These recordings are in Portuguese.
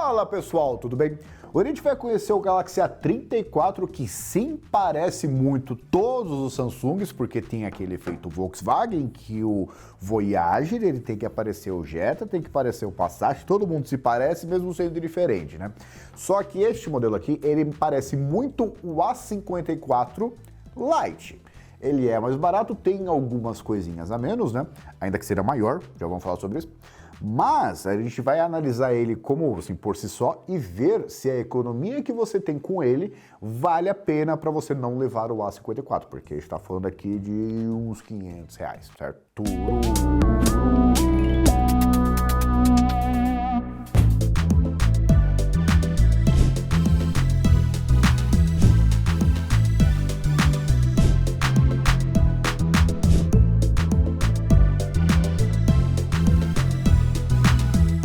Fala pessoal, tudo bem? Hoje a gente vai conhecer o Galaxy A34, que sim parece muito todos os Samsungs, porque tem aquele efeito Volkswagen, que o Voyager, ele tem que aparecer o Jetta, tem que aparecer o Passat, todo mundo se parece, mesmo sendo diferente, né? Só que este modelo aqui, ele parece muito o A54 Lite. Ele é mais barato, tem algumas coisinhas a menos, né? Ainda que seja maior, já vamos falar sobre isso. Mas a gente vai analisar ele como assim, por si só e ver se a economia que você tem com ele vale a pena para você não levar o A54, porque a gente está falando aqui de uns R$500, certo?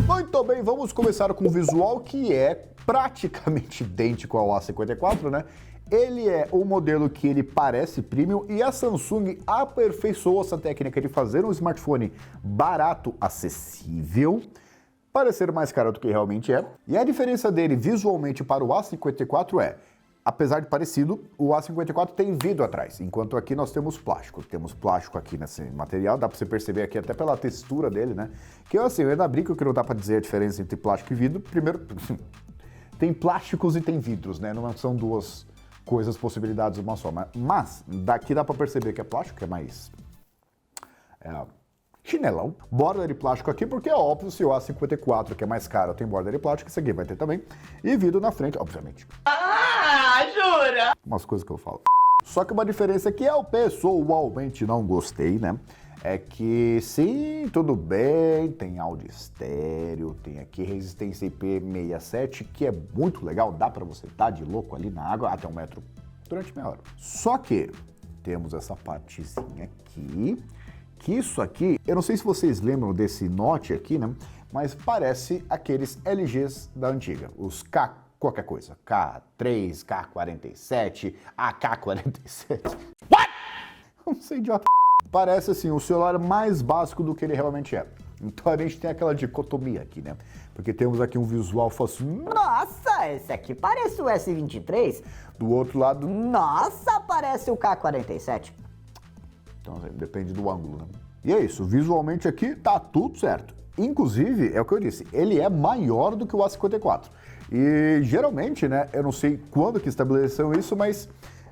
Muito bem, vamos começar com o visual que é praticamente idêntico ao A54, né? Ele é o modelo que ele parece premium e a Samsung aperfeiçoou essa técnica de fazer um smartphone barato, acessível, parecer mais caro do que realmente é. E a diferença dele visualmente para o A54 é, apesar de parecido, o A54 tem vidro atrás, enquanto aqui nós temos plástico. Temos plástico aqui nesse material, dá pra você perceber aqui até pela textura dele, né? Que assim, eu ainda brinco que não dá pra dizer a diferença entre plástico e vidro. Primeiro, tem plásticos e tem vidros, né? Não são duas coisas, possibilidades uma só. Mas daqui dá pra perceber que é plástico, que é mais... chinelão. Borda de plástico aqui, porque é óbvio, se o A54, que é mais caro, tem borda de plástico, esse aqui vai ter também. E vidro na frente, obviamente. Ah, jura? Umas coisas que eu falo. Só que uma diferença que eu pessoalmente não gostei, né? É que sim, tudo bem, tem áudio estéreo, tem aqui resistência IP67, que é muito legal, dá pra você estar de louco ali na água até 1 metro durante meia hora. Só que temos essa partezinha aqui, que isso aqui, eu não sei se vocês lembram desse Note aqui, né? Mas parece aqueles LGs da antiga, os K qualquer coisa, K3, K47, AK47. What? Não sei, idiota. Parece assim, o celular mais básico do que ele realmente é. Então a gente tem aquela dicotomia aqui, né? Porque temos aqui um visual fácil. Nossa, esse aqui parece o S23. Do outro lado, Nossa, parece o K47. então assim, depende do ângulo, né? E é isso, visualmente aqui tá tudo certo. Inclusive, é o que eu disse, ele é maior do que o A54. E geralmente, né, eu não sei quando que estabeleceram isso, mas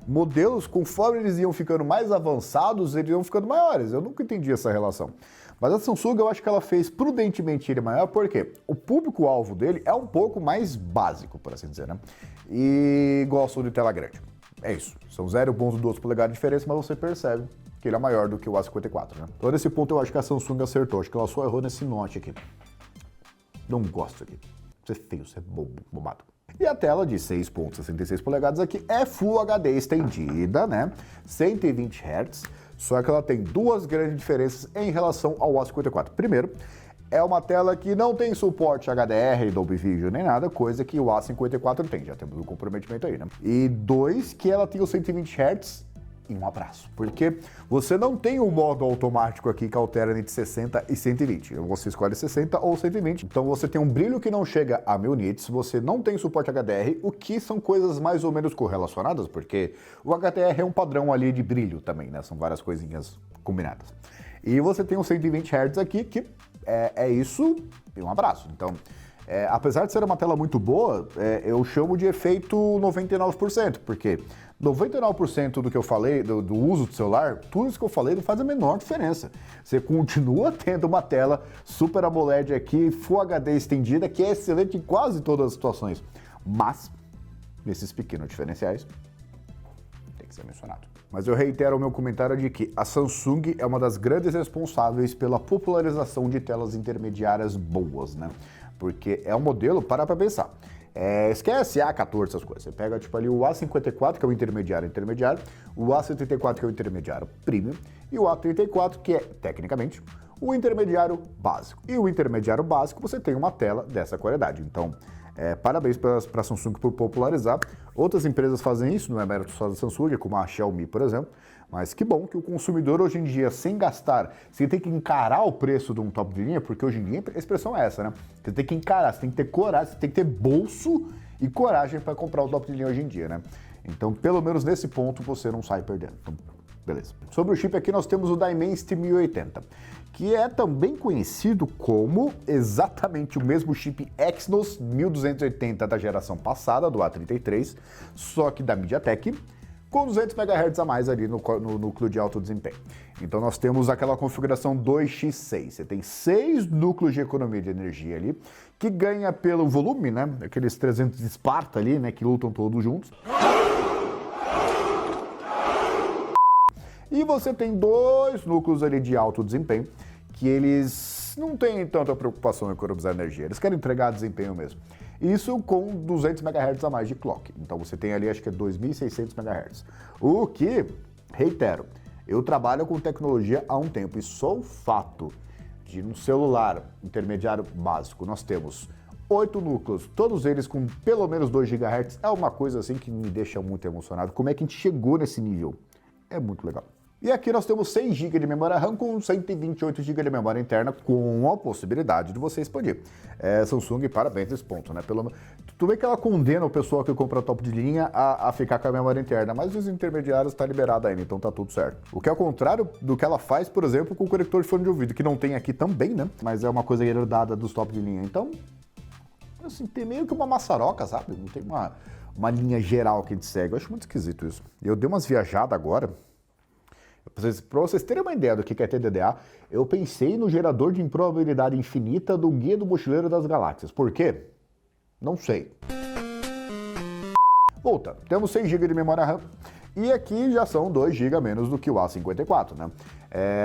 modelos, conforme eles iam ficando mais avançados, eles iam ficando maiores. Eu nunca entendi essa relação. Mas a Samsung, eu acho que ela fez prudentemente ele maior, porque o público-alvo dele é um pouco mais básico, por assim dizer, né? E gostam de tela grande. É isso. São 0,12 polegadas de diferença, mas você percebe que ele é maior do que o A54, né? Então, nesse ponto, eu acho que a Samsung acertou. Acho que ela só errou nesse Note aqui. Não gosto aqui. Você é feio, você é bobado. E a tela de 6,66 polegadas aqui é Full HD estendida, né? 120 Hz, só que ela tem duas grandes diferenças em relação ao A54. Primeiro, é uma tela que não tem suporte HDR, Dolby Vision nem nada, coisa que o A54 tem, já temos um comprometimento aí, né? E dois, que ela tem os 120 Hz e um abraço, porque você não tem o modo automático aqui que altera entre 60 e 120, você escolhe 60 ou 120, então você tem um brilho que não chega a 1000 nits, você não tem suporte HDR, o que são coisas mais ou menos correlacionadas, porque o HDR é um padrão ali de brilho também, né, são várias coisinhas combinadas. E você tem os 120 Hz aqui, que é isso e um abraço, então... apesar de ser uma tela muito boa, eu chamo de efeito 99%, porque 99% do que eu falei, do uso do celular, tudo isso que eu falei não faz a menor diferença. Você continua tendo uma tela Super AMOLED aqui, Full HD estendida, que é excelente em quase todas as situações. Mas, nesses pequenos diferenciais, tem que ser mencionado. Mas eu reitero o meu comentário de que a Samsung é uma das grandes responsáveis pela popularização de telas intermediárias boas, né? Porque é um modelo, para pra pensar. Esquece A14, essas coisas. Você pega tipo ali o A54, que é o intermediário, o A74, que é o intermediário premium, e o A34, que é, tecnicamente, o intermediário básico. E o intermediário básico, você tem uma tela dessa qualidade. Então, Parabéns para a Samsung por popularizar. Outras empresas fazem isso, não é mérito só da Samsung, como a Xiaomi, por exemplo. Mas que bom que o consumidor hoje em dia, sem gastar, sem ter que encarar o preço de um top de linha, porque hoje em dia a expressão é essa, né? Você tem que encarar, você tem que ter coragem, você tem que ter bolso e coragem para comprar o top de linha hoje em dia, né? Então, pelo menos nesse ponto, você não sai perdendo. Então, beleza. Sobre o chip aqui, nós temos o Dimensity 1080, que é também conhecido como exatamente o mesmo chip Exynos 1280 da geração passada, do A33, só que da MediaTek, com 200 MHz a mais ali no núcleo de alto desempenho. Então nós temos aquela configuração 2x6, você tem 6 núcleos de economia de energia ali, que ganha pelo volume, né, aqueles 300 de Esparta ali, né, que lutam todos juntos. E você tem 2 núcleos ali de alto desempenho, que eles não têm tanta preocupação em economizar energia, eles querem entregar desempenho mesmo. Isso com 200 MHz a mais de clock. Então você tem ali, acho que é 2.600 MHz. O que, reitero, eu trabalho com tecnologia há um tempo e só o fato de no celular intermediário básico nós temos 8 núcleos, todos eles com pelo menos 2 GHz, é uma coisa assim que me deixa muito emocionado. Como é que a gente chegou nesse nível? É muito legal. E aqui nós temos 6 GB de memória RAM com 128 GB de memória interna, com a possibilidade de você expandir. Samsung, parabéns nesse ponto, né? Tu vê que ela condena o pessoal que compra top de linha a ficar com a memória interna, mas os intermediários tá liberado ainda, então tá tudo certo. O que é o contrário do que ela faz, por exemplo, com o conector de fone de ouvido, que não tem aqui também, né? Mas é uma coisa herdada dos top de linha. Então, assim, tem meio que uma maçaroca, sabe? Não tem uma linha geral que a gente segue. Eu acho muito esquisito isso. Eu dei umas viajadas agora. Para vocês terem uma ideia do que é TDDA, eu pensei no gerador de improbabilidade infinita do Guia do Mochileiro das Galáxias. Por quê? Não sei. Volta, temos 6 GB de memória RAM e aqui já são 2 GB a menos do que o A54, né?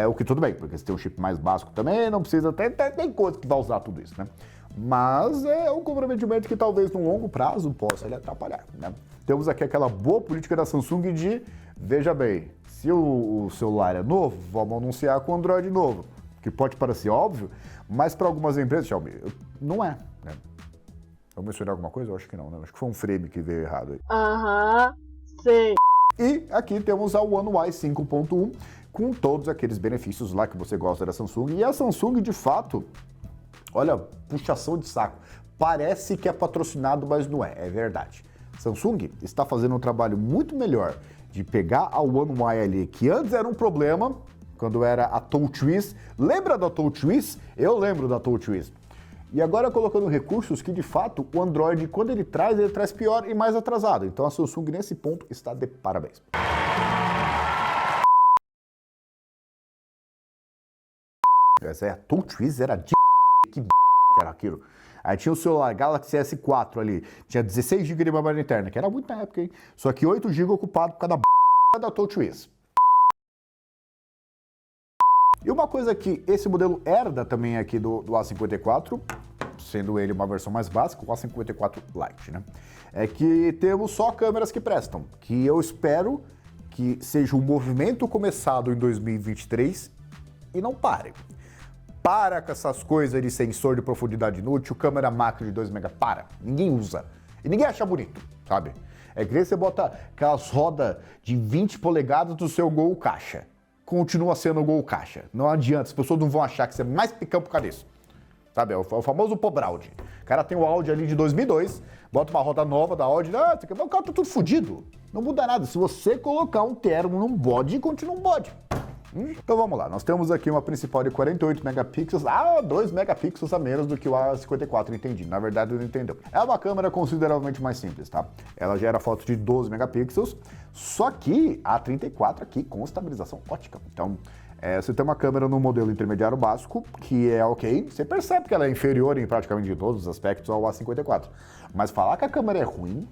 O que tudo bem, porque você tem um chip mais básico também, não precisa tem coisa que vai usar tudo isso, né? Mas é um comprometimento que talvez no longo prazo possa lhe atrapalhar, né? Temos aqui aquela boa política da Samsung de, veja bem, se o celular é novo, vamos anunciar com o Android novo, que pode parecer óbvio, mas para algumas empresas, Xiaomi, não é, né? Eu mencionei alguma coisa? Eu acho que não, né? Acho que foi um frame que veio errado aí. Sim. E aqui temos a One UI 5.1 com todos aqueles benefícios lá que você gosta da Samsung. E a Samsung, de fato, olha, puxação de saco. Parece que é patrocinado, mas não é, é verdade. Samsung está fazendo um trabalho muito melhor de pegar a One UI ali, que antes era um problema, quando era a TouchWiz. Lembra da TouchWiz? Eu lembro da TouchWiz. E agora colocando recursos que, de fato, o Android, quando ele traz pior e mais atrasado. Então a Samsung, nesse ponto, está de parabéns. Essa é a TouchWiz, era de que era aquilo. Aí tinha o celular Galaxy S4 ali, tinha 16 GB de memória interna, que era muito na época, hein? Só que 8 GB ocupado por causa da TouchWiz. E uma coisa que esse modelo herda também aqui do A54, sendo ele uma versão mais básica, o A54 Lite, né? É que temos só câmeras que prestam, que eu espero que seja um movimento começado em 2023 e não pare. Para com essas coisas de sensor de profundidade inútil, câmera macro de 2 mega, para. Ninguém usa. E ninguém acha bonito, sabe? É que você bota aquelas rodas de 20 polegadas do seu Gol Caixa. Continua sendo o Gol Caixa. Não adianta, as pessoas não vão achar que você é mais picão por causa disso. Sabe, é o famoso pobre Audi. O cara tem o Audi ali de 2002, bota uma roda nova da Audi, o cara tá tudo fodido. Não muda nada. Se você colocar um termo num bode, continua um bode. Então vamos lá, nós temos aqui uma principal de 48 megapixels, 2 megapixels a menos do que o A54, entendi, na verdade não entendeu. É uma câmera consideravelmente mais simples, tá? Ela gera foto de 12 megapixels, só que a A34 aqui com estabilização ótica. Então, você tem uma câmera no modelo intermediário básico, que é ok, você percebe que ela é inferior em praticamente todos os aspectos ao A54, mas falar que a câmera é ruim.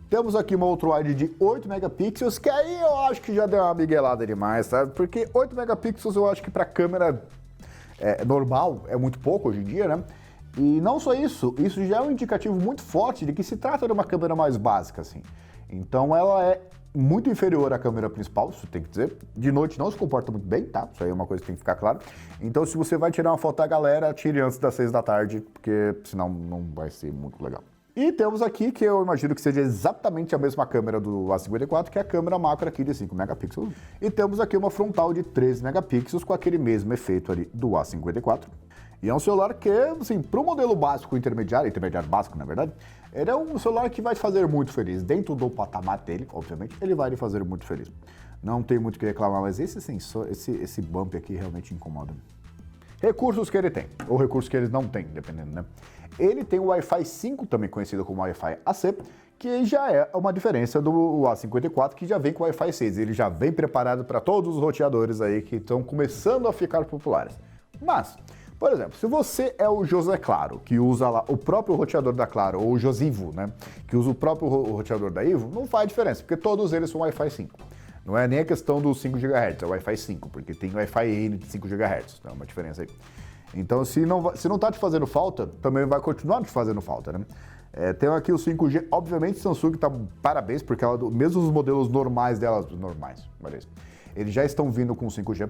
Temos aqui uma ultra-wide de 8 megapixels, que aí eu acho que já deu uma miguelada demais, sabe? Porque 8 megapixels eu acho que para câmera normal é muito pouco hoje em dia, né? E não só isso, já é um indicativo muito forte de que se trata de uma câmera mais básica, assim. Então ela é muito inferior à câmera principal, isso tem que dizer. De noite não se comporta muito bem, tá? Isso aí é uma coisa que tem que ficar claro. Então, se você vai tirar uma foto da galera, tire antes das 6 da tarde, porque senão não vai ser muito legal. E temos aqui, que eu imagino que seja exatamente a mesma câmera do A54, que é a câmera macro aqui de 5 megapixels. E temos aqui uma frontal de 13 megapixels com aquele mesmo efeito ali do A54. E é um celular que, assim, para o modelo básico intermediário básico, na verdade, ele é um celular que vai te fazer muito feliz. Dentro do patamar dele, obviamente, ele vai lhe fazer muito feliz. Não tem muito o que reclamar, mas esse sensor, esse bump aqui realmente incomoda. Recursos que ele tem, ou recursos que ele não tem, dependendo, né? Ele tem o Wi-Fi 5, também conhecido como Wi-Fi AC, que já é uma diferença do A54, que já vem com o Wi-Fi 6. Ele já vem preparado para todos os roteadores aí que estão começando a ficar populares. Mas, por exemplo, se você é o José Claro, que usa lá o próprio roteador da Claro, ou o Josivo, né, que usa o próprio roteador da Ivo, não faz diferença, porque todos eles são Wi-Fi 5. Não é nem a questão dos 5 GHz, é o Wi-Fi 5, porque tem o Wi-Fi N de 5 GHz, então é uma diferença aí. Então, se não tá te fazendo falta, também vai continuar te fazendo falta, né? Tem aqui o 5G, obviamente Samsung tá parabéns, porque mesmo os modelos normais delas, eles já estão vindo com 5G.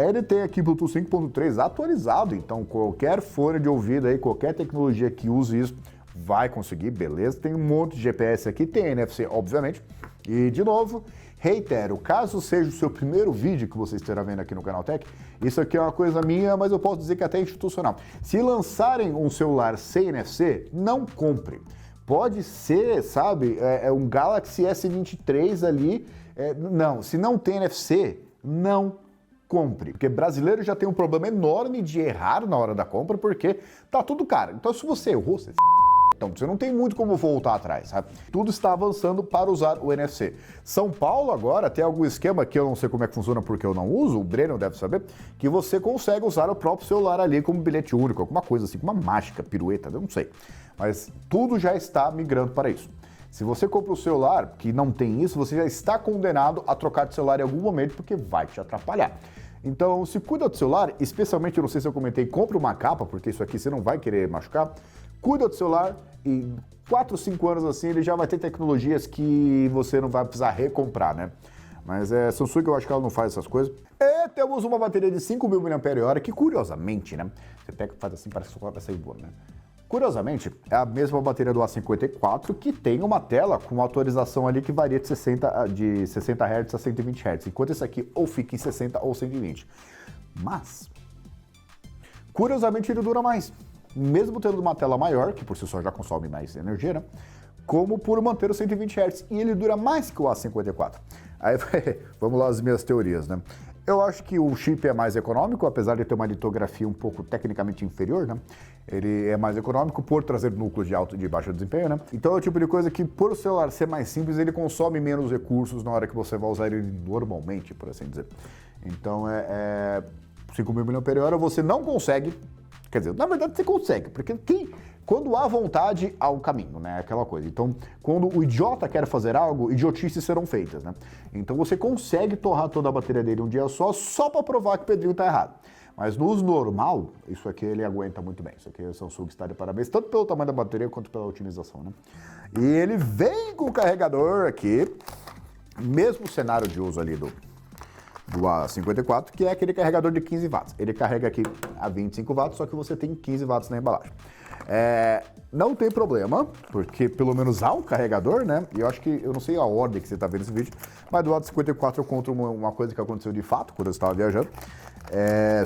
Ele tem aqui Bluetooth 5.3 atualizado, então qualquer fone de ouvido aí, qualquer tecnologia que use isso, vai conseguir, beleza? Tem um monte de GPS aqui, tem NFC, obviamente. E, de novo, reitero, caso seja o seu primeiro vídeo que você esteja vendo aqui no Canaltech, isso aqui é uma coisa minha, mas eu posso dizer que até institucional. Se lançarem um celular sem NFC, não compre. Pode ser, sabe, um Galaxy S23 ali, não, se não tem NFC, não compre, porque brasileiro já tem um problema enorme de errar na hora da compra, porque tá tudo caro. Então, se você errou, então você não tem muito como voltar atrás, sabe? Tudo está avançando para usar o NFC. São Paulo agora tem algum esquema que eu não sei como é que funciona porque eu não uso, o Breno deve saber, que você consegue usar o próprio celular ali como bilhete único, alguma coisa assim, uma mágica, pirueta, eu não sei. Mas tudo já está migrando para isso. Se você compra um celular que não tem isso, você já está condenado a trocar de celular em algum momento porque vai te atrapalhar. Então, se cuida do celular, especialmente, eu não sei se eu comentei, compre uma capa, porque isso aqui você não vai querer machucar. Cuida do celular e 4, 5 anos assim, ele já vai ter tecnologias que você não vai precisar recomprar, né? Mas Samsung, eu acho que ela não faz essas coisas. E temos uma bateria de 5.000 mAh, que curiosamente, né? Você pega e faz assim, parece que vai sair voando, né? Curiosamente, é a mesma bateria do A54 que tem uma tela com atualização ali que varia de 60 Hz a 120 Hz, enquanto esse aqui ou fica em 60 ou 120. Mas, curiosamente, ele dura mais. Mesmo tendo uma tela maior, que por si só já consome mais energia, né? Como por manter os 120 Hz. E ele dura mais que o A54. Aí, vamos lá as minhas teorias, né? Eu acho que o chip é mais econômico, apesar de ter uma litografia um pouco tecnicamente inferior, né? Ele é mais econômico por trazer núcleos de alto e de baixo desempenho, né? Então é o tipo de coisa que, por o celular ser mais simples, ele consome menos recursos na hora que você vai usar ele normalmente, por assim dizer. Então 5.000 mAh você não consegue, quer dizer, na verdade você consegue, porque quando há vontade, há um caminho, né? Aquela coisa. Então, quando o idiota quer fazer algo, idiotices serão feitas, né? Então você consegue torrar toda a bateria dele um dia só para provar que o Pedrinho tá errado. Mas no uso normal, isso aqui ele aguenta muito bem. Isso aqui o Samsung está de parabéns, tanto pelo tamanho da bateria quanto pela otimização, né? E ele vem com o carregador aqui, mesmo cenário de uso ali do A54, que é aquele carregador de 15 watts. Ele carrega aqui a 25 watts, só que você tem 15 watts na embalagem. Não tem problema, porque pelo menos há um carregador, né? E eu acho que, eu não sei a ordem que você está vendo esse vídeo, mas do A54 eu conto uma coisa que aconteceu de fato quando eu estava viajando.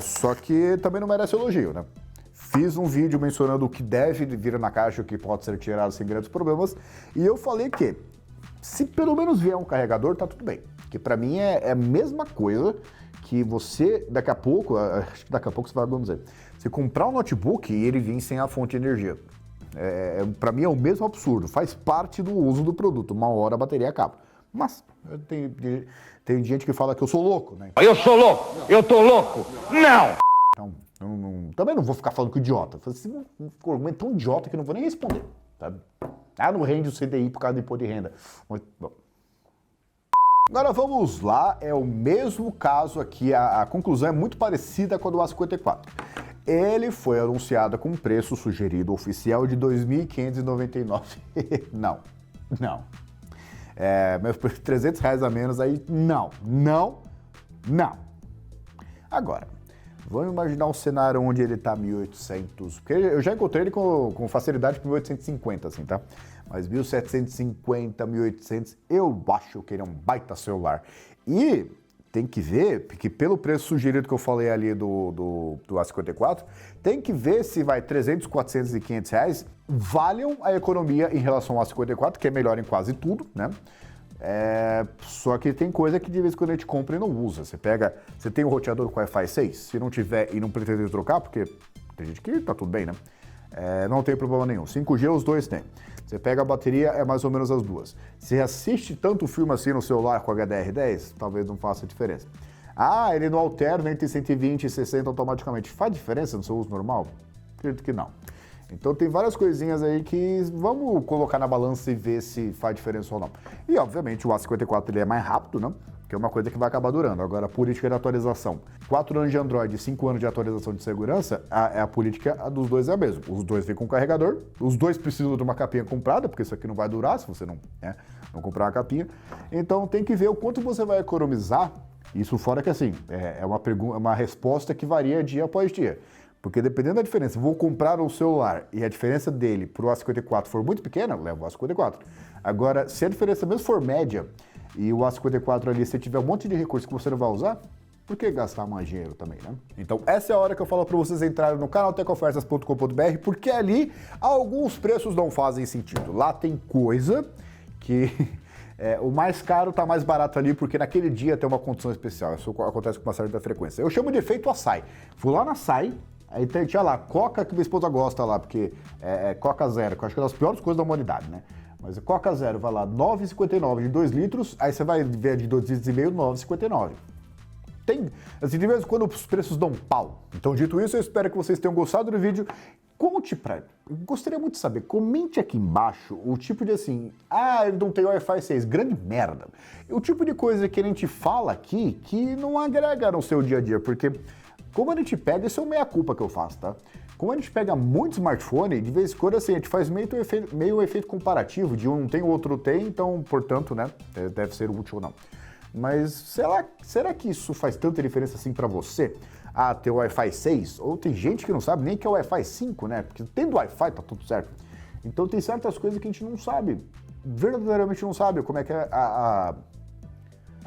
Só que também não merece elogio, né? Fiz um vídeo mencionando o que deve vir na caixa, o que pode ser tirado sem grandes problemas, e eu falei que se pelo menos vier um carregador, tá tudo bem. Que para mim é a mesma coisa que você, daqui a pouco você vai dizer, você comprar um notebook e ele vir sem a fonte de energia. Para mim é o mesmo absurdo, faz parte do uso do produto, uma hora a bateria acaba. Mas tem gente que fala que eu sou louco, né? Eu sou louco, eu tô louco, não! Então, também não vou ficar falando com idiota. Você ficou argumento tão idiota que eu não vou nem responder, sabe? Não rende o CDI por causa do imposto de renda. Muito bom. Agora vamos lá, é o mesmo caso aqui, a conclusão é muito parecida com a do A54. Ele foi anunciado com preço sugerido oficial de R$ 2.599. Não. Mas por R$300 a menos aí, não. Agora, vamos imaginar um cenário onde ele tá 1.800, porque eu já encontrei ele com facilidade por 1.850, assim, tá? Mas 1.750, 1.800, eu acho que ele é um baita celular. E tem que ver, porque pelo preço sugerido que eu falei ali do A54, tem que ver se vai 300, 400 e 500 reais valham a economia em relação ao A54, que é melhor em quase tudo, né? Só que tem coisa que de vez em quando a gente compra e não usa. Você tem um roteador com Wi-Fi 6, se não tiver e não pretender trocar, porque tem gente que tá tudo bem, né? Não tem problema nenhum. 5G os dois têm. Você pega a bateria, é mais ou menos as duas. Se assiste tanto filme assim no celular com HDR10, talvez não faça diferença. Ele não alterna entre 120 e 60 automaticamente. Faz diferença no seu uso normal? Acredito que não. Então tem várias coisinhas aí que vamos colocar na balança e ver se faz diferença ou não. E obviamente o A54 ele é mais rápido, né? Que é uma coisa que vai acabar durando. Agora, a política de atualização. 4 anos de Android e 5 anos de atualização de segurança, a política dos dois é a mesma. Os dois vêm com carregador, os dois precisam de uma capinha comprada, porque isso aqui não vai durar se você não comprar uma capinha. Então tem que ver o quanto você vai economizar. Isso fora que assim, é uma resposta que varia dia após dia. Porque dependendo da diferença, vou comprar um celular e a diferença dele para o A54 for muito pequena, eu levo o A54. Agora, se a diferença mesmo for média, e o A54 ali, se tiver um monte de recurso que você não vai usar, por que gastar mais dinheiro também, né? Então, essa é a hora que eu falo para vocês entrarem no canaltecofertas.com.br, porque ali alguns preços não fazem sentido. Lá tem coisa que o mais caro tá mais barato ali, porque naquele dia tem uma condição especial. Isso acontece com uma certa frequência. Eu chamo de efeito açaí. Fui lá na açaí, aí tinha lá, Coca, que minha esposa gosta lá, porque é Coca Zero, que eu acho que é uma das piores coisas da humanidade, né? Mas a Coca Zero vai lá, R$ 9,59 de 2 litros, aí você vai ver de 2,5 litros, R$ 9,59. Tem, assim, de vez em quando os preços dão pau. Então, dito isso, eu espero que vocês tenham gostado do vídeo. Conte pra... Eu gostaria muito de saber, comente aqui embaixo o tipo de assim, ele não tem Wi-Fi 6, grande merda. O tipo de coisa que a gente fala aqui que não agrega no seu dia a dia, porque como a gente pega, isso é uma meia-culpa que eu faço, tá? Como a gente pega muito smartphone, de vez em quando assim, a gente faz meio um efeito comparativo, de um tem, o outro tem, então, portanto, né, deve ser útil ou não. Mas será que isso faz tanta diferença assim pra você? Ter o Wi-Fi 6? Ou tem gente que não sabe nem que é o Wi-Fi 5, né? Porque tendo Wi-Fi tá tudo certo. Então tem certas coisas que a gente não sabe, verdadeiramente não sabe como é que é a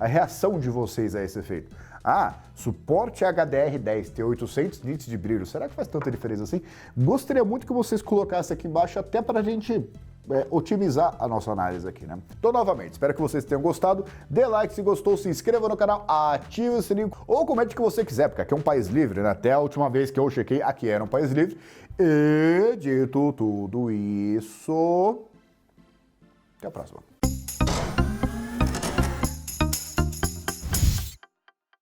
reação de vocês a esse efeito. Suporte HDR10, ter 800 nits de brilho, será que faz tanta diferença assim? Gostaria muito que vocês colocassem aqui embaixo até pra gente otimizar a nossa análise aqui, né? Então, novamente, espero que vocês tenham gostado. Dê like se gostou, se inscreva no canal, ative o sininho ou comente o que você quiser, porque aqui é um país livre, né? Até a última vez que eu chequei, aqui era um país livre. E dito tudo isso, até a próxima.